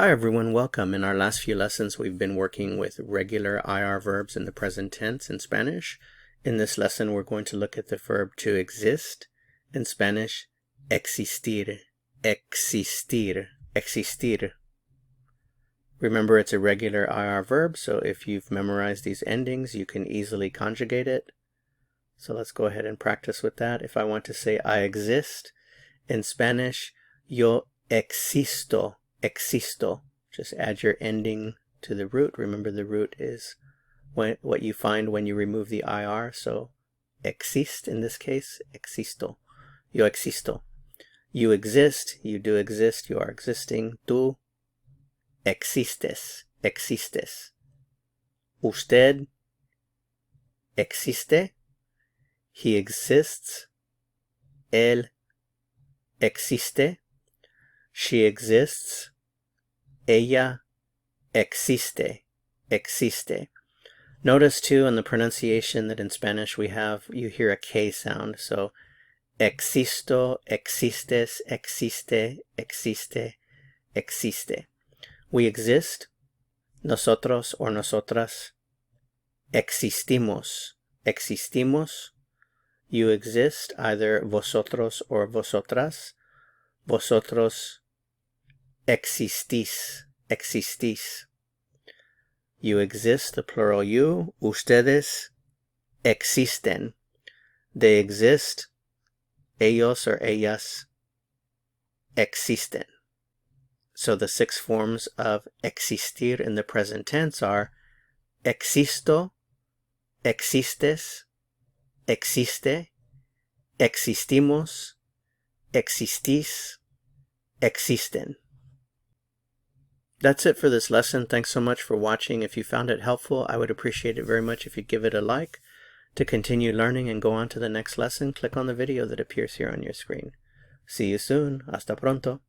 Hi everyone, welcome. In our last few lessons we've been working with regular IR verbs in the present tense in Spanish. In this lesson we're going to look at the verb to exist. In Spanish, existir, existir, existir. Remember, it's a regular IR verb, so if you've memorized these endings you can easily conjugate it. So let's go ahead and practice with that. If I want to say I exist, in Spanish, yo existo. Existo. Just add your ending to the root. Remember, the root is what you find when you remove the IR. So exist in this case, existo. Yo existo. You exist, you do exist, you are existing. Tú existes, existes. Usted existe, he exists. Él existe. She exists. Ella existe. Existe. Notice too in the pronunciation that in Spanish you hear a K sound. So existo, existes, existe, existe, existe. We exist. Nosotros or nosotras existimos. Existimos. You exist, either vosotros or vosotras. Vosotros existís, existís. You exist, the plural you. Ustedes existen. They exist. Ellos or ellas existen. So the 6 forms of existir in the present tense are existo, existes, existe, existimos, existís, existen. That's it for this lesson. Thanks so much for watching. If you found it helpful, I would appreciate it very much if you give it a like. To continue learning and go on to the next lesson, click on the video that appears here on your screen. See you soon. Hasta pronto.